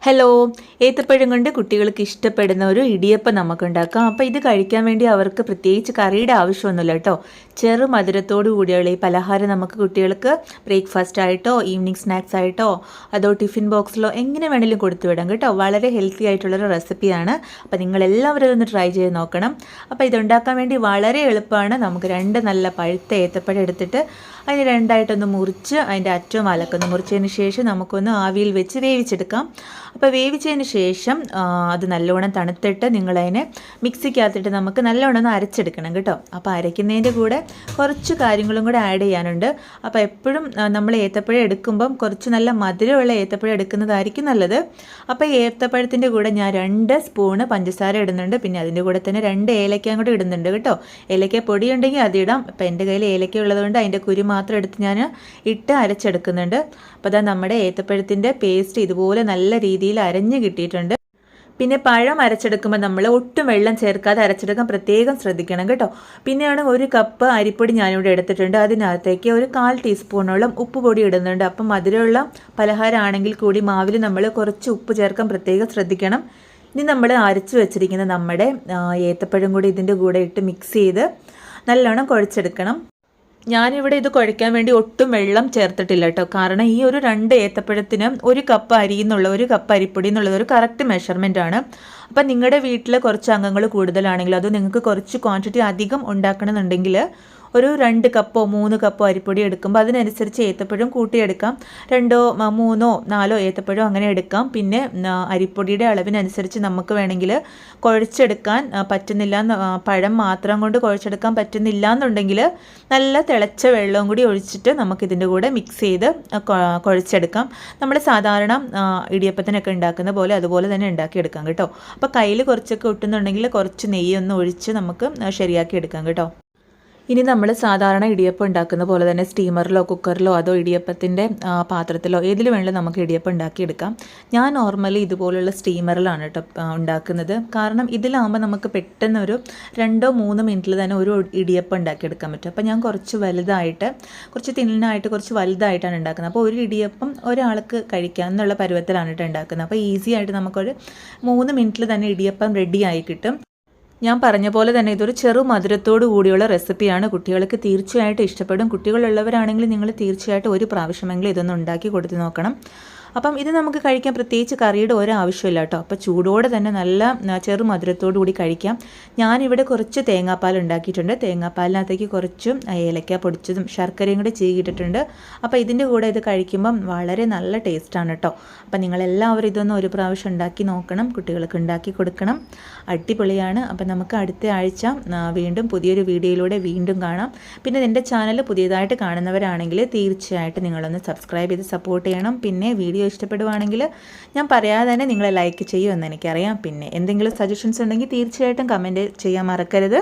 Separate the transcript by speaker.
Speaker 1: Hello, ഏത്തപ്പഴം കൊണ്ട് കുട്ടികൾക്ക് ഇഷ്ടപ്പെടുന്ന ഒരു ഇടിയപ്പം നമുക്ക് ഉണ്ടാക്കാം. അപ്പോൾ ഇത് കഴിക്കാൻ വേണ്ടി അവർക്ക് പ്രത്യേകിച്ച് കറിയുടെ ആവശ്യമൊന്നുമില്ല കേട്ടോ. ചെറു മധുരത്തോടു കൂടിയുള്ള ഈ പലഹാരം നമുക്ക് കുട്ടികൾക്ക് ബ്രേക്ക്ഫാസ്റ്റ് ആയിട്ടോ ഈവനിങ് സ്നാക്സ് ആയിട്ടോ അതോ ടിഫിൻ ബോക്സിലോ എങ്ങനെ വേണമെങ്കിലും കൊടുത്തു വിടാം കേട്ടോ. വളരെ ഹെൽത്തി ആയിട്ടുള്ളൊരു റെസിപ്പിയാണ്. അപ്പോൾ നിങ്ങളെല്ലാവരും ഇതൊന്ന് ട്രൈ ചെയ്ത് നോക്കണം. അപ്പോൾ ഇതുണ്ടാക്കാൻ വേണ്ടി വളരെ എളുപ്പമാണ്. നമുക്ക് രണ്ട് നല്ല പഴുത്ത ഏത്തപ്പഴം എടുത്തിട്ട് അതിന് രണ്ടായിട്ടൊന്ന് മുറിച്ച് അതിൻ്റെ അറ്റവും അലക്കൊന്ന് മുറിച്ചതിന് ശേഷം നമുക്കൊന്ന് ആവിയിൽ വെച്ച് വേവിച്ചെടുക്കാം. അപ്പോൾ വേവിച്ചതിന് ശേഷം അത് നല്ലോണം തണുത്തിട്ട് നിങ്ങളതിനെ മിക്സിക്കകത്തിട്ട് നമുക്ക് നല്ലോണം ഒന്ന് അരച്ചെടുക്കണം കേട്ടോ. അപ്പോൾ അരയ്ക്കുന്നതിൻ്റെ കൂടെ കുറച്ച് കാര്യങ്ങളും കൂടെ ആഡ് ചെയ്യാനുണ്ട്. അപ്പോൾ എപ്പോഴും നമ്മൾ ഏത്തപ്പഴം എടുക്കുമ്പം കുറച്ച് നല്ല മധുരമുള്ള ഏത്തപ്പഴം എടുക്കുന്നതായിരിക്കും നല്ലത്. അപ്പോൾ ഏത്തപ്പഴത്തിൻ്റെ കൂടെ ഞാൻ 2 സ്പൂണ് പഞ്ചസാര ഇടുന്നുണ്ട്. പിന്നെ അതിൻ്റെ കൂടെ തന്നെ 2 ഏലക്കയും കൂടെ ഇടുന്നുണ്ട് കേട്ടോ. ഏലക്ക പൊടി ഉണ്ടെങ്കിൽ അതിടാം. അപ്പോൾ എൻ്റെ കയ്യിൽ ഏലക്ക ഉള്ളതുകൊണ്ട് അതിൻ്റെ കുരു മാത്രം എടുത്ത് ഞാൻ ഇട്ട് അരച്ചെടുക്കുന്നുണ്ട്. അപ്പോൾ അതാ നമ്മുടെ ഏത്തപ്പഴത്തിൻ്റെ പേസ്റ്റ് ഇതുപോലെ നല്ല രീതിയിൽ അരഞ്ഞ് കിട്ടിയിട്ടുണ്ട്. പിന്നെ പഴം അരച്ചെടുക്കുമ്പോൾ നമ്മൾ ഒട്ടും വെള്ളം ചേർക്കാതെ അരച്ചെടുക്കാൻ പ്രത്യേകം ശ്രദ്ധിക്കണം കേട്ടോ. പിന്നെയാണ് 1 കപ്പ് അരിപ്പൊടി ഞാനിവിടെ എടുത്തിട്ടുണ്ട്. അതിനകത്തേക്ക് ഒരു 1/4 ടീസ്പൂണോളം ഉപ്പ് പൊടി ഇടുന്നുണ്ട്. അപ്പം മധുരമുള്ള പലഹാരമാണെങ്കിൽ കൂടി മാവിൽ നമ്മൾ കുറച്ച് ഉപ്പ് ചേർക്കാൻ പ്രത്യേകം ശ്രദ്ധിക്കണം. ഇനി നമ്മൾ അരച്ച് വെച്ചിരിക്കുന്ന നമ്മുടെ ഏത്തപ്പഴം കൂടി ഇതിൻ്റെ കൂടെ ഇട്ട് മിക്സ് ചെയ്ത് നല്ലോണം കുഴച്ചെടുക്കണം. ഞാനിവിടെ ഇത് കുഴയ്ക്കാൻ വേണ്ടി ഒട്ടും വെള്ളം ചേർത്തിട്ടില്ല കേട്ടോ. കാരണം ഈ ഒരു 2 ഏത്തപ്പഴത്തിന് 1 കപ്പ് അരി എന്നുള്ള 1 കപ്പ് അരിപ്പൊടി എന്നുള്ളത് ഒരു കറക്റ്റ് മെഷർമെൻ്റ് ആണ്. അപ്പം നിങ്ങളുടെ വീട്ടിൽ കുറച്ച് അംഗങ്ങൾ കൂടുതലാണെങ്കിൽ അത് നിങ്ങൾക്ക് കുറച്ച് ക്വാണ്ടിറ്റി അധികം ഉണ്ടാക്കണമെന്നുണ്ടെങ്കിൽ ഒരു 2 കപ്പോ 3 കപ്പോ അരിപ്പൊടി എടുക്കുമ്പോൾ അതിനനുസരിച്ച് ഏത്തപ്പഴം കൂട്ടിയെടുക്കാം. 2, 3, 4 ഏത്തപ്പഴം അങ്ങനെ എടുക്കാം. പിന്നെ അരിപ്പൊടിയുടെ അളവിനനുസരിച്ച് നമുക്ക് വേണമെങ്കിൽ കുഴച്ചെടുക്കാൻ പറ്റുന്നില്ല, പഴം മാത്രം കൊണ്ട് കുഴച്ചെടുക്കാൻ പറ്റുന്നില്ല എന്നുണ്ടെങ്കിൽ നല്ല തിളച്ച വെള്ളവും കൂടി ഒഴിച്ചിട്ട് നമുക്കിതിൻ്റെ കൂടെ മിക്സ് ചെയ്ത് കുഴച്ചെടുക്കാം. നമ്മൾ സാധാരണ ഇടിയപ്പത്തിനൊക്കെ ഉണ്ടാക്കുന്ന പോലെ അതുപോലെ തന്നെ ഉണ്ടാക്കിയെടുക്കാം കേട്ടോ. അപ്പോൾ കയ്യിൽ കുറച്ചൊക്കെ ഒട്ടുന്നുണ്ടെങ്കിൽ കുറച്ച് നെയ്യൊന്ന് ഒഴിച്ച് നമുക്ക് ശരിയാക്കി എടുക്കാം കേട്ടോ. ഇനി നമ്മൾ സാധാരണ ഇടിയപ്പം ഉണ്ടാക്കുന്ന പോലെ തന്നെ സ്റ്റീമറിലോ കുക്കറിലോ അതോ ഇടിയപ്പത്തിൻ്റെ പാത്രത്തിലോ ഏതിൽ വേണമെങ്കിലും നമുക്ക് ഇടിയപ്പം ഉണ്ടാക്കിയെടുക്കാം. ഞാൻ നോർമലി ഇതുപോലുള്ള സ്റ്റീമറിലാണ് കേട്ടോ ഉണ്ടാക്കുന്നത്. കാരണം ഇതിലാകുമ്പോൾ നമുക്ക് പെട്ടെന്ന് ഒരു 2-3 മിനിറ്റിൽ തന്നെ ഒരു ഇടിയപ്പം ഉണ്ടാക്കിയെടുക്കാൻ പറ്റും. അപ്പോൾ ഞാൻ കുറച്ച് വലുതായിട്ട് കുറച്ച് തിന്നായിട്ട് കുറച്ച് വലുതായിട്ടാണ് ഉണ്ടാക്കുന്നത്. അപ്പോൾ ഒരു ഇടിയപ്പം ഒരാൾക്ക് കഴിക്കാം എന്നുള്ള പരുവത്തിലാണ് കേട്ടോ ഉണ്ടാക്കുന്നത്. അപ്പോൾ ഈസി ആയിട്ട് നമുക്കൊരു 3 മിനിറ്റിൽ തന്നെ ഇടിയപ്പം റെഡി ആയി കിട്ടും. ഞാൻ പറഞ്ഞ പോലെ തന്നെ ഇതൊരു ചെറു മധുരത്തോടു കൂടിയുള്ള റെസിപ്പിയാണ്. കുട്ടികൾക്ക് തീർച്ചയായിട്ടും ഇഷ്ടപ്പെടും. കുട്ടികളുള്ളവരാണെങ്കിൽ നിങ്ങൾ തീർച്ചയായിട്ടും ഒരു പ്രാവശ്യമെങ്കിലും ഇതൊന്ന് ഉണ്ടാക്കി കൊടുത്ത് നോക്കണം. അപ്പം ഇത് നമുക്ക് കഴിക്കാൻ പ്രത്യേകിച്ച് കറിയുടെ ഒരാവശ്യമില്ല കേട്ടോ. അപ്പോൾ ചൂടോടെ തന്നെ നല്ല ചെറു മധുരത്തോടു കൂടി കഴിക്കാം. ഞാനിവിടെ കുറച്ച് തേങ്ങാപ്പാൽ ഉണ്ടാക്കിയിട്ടുണ്ട്. തേങ്ങാപ്പാലിനകത്തേക്ക് കുറച്ച് ഏലക്ക പൊടിച്ചതും ശർക്കരയും കൂടി ചീകിയിട്ടിട്ടുണ്ട്. അപ്പോൾ ഇതിൻ്റെ കൂടെ ഇത് കഴിക്കുമ്പം വളരെ നല്ല ടേസ്റ്റാണ് കേട്ടോ. അപ്പോൾ നിങ്ങളെല്ലാവരും ഇതൊന്ന് ഒരു പ്രാവശ്യം ഉണ്ടാക്കി നോക്കണം. കുട്ടികൾക്ക് ഉണ്ടാക്കി കൊടുക്കണം. അടിപൊളിയാണ്. അപ്പോൾ നമുക്ക് അടുത്ത ആഴ്ച വീണ്ടും പുതിയൊരു വീഡിയോയിലൂടെ വീണ്ടും കാണാം. പിന്നെ എൻ്റെ ചാനൽ പുതിയതായിട്ട് കാണുന്നവരാണെങ്കിൽ തീർച്ചയായിട്ടും നിങ്ങളൊന്ന് സബ്സ്ക്രൈബ് ചെയ്ത് സപ്പോർട്ട് ചെയ്യണം. പിന്നെ വീഡിയോ ഇഷ്ടപ്പെടുവാണെങ്കിൽ ഞാൻ പറയാതെ തന്നെ നിങ്ങളെ ലൈക്ക് ചെയ്യുമെന്ന് എനിക്കറിയാം. പിന്നെ എന്തെങ്കിലും സജഷൻസ് ഉണ്ടെങ്കിൽ തീർച്ചയായിട്ടും കമൻറ്റ് ചെയ്യാൻ മറക്കരുത്.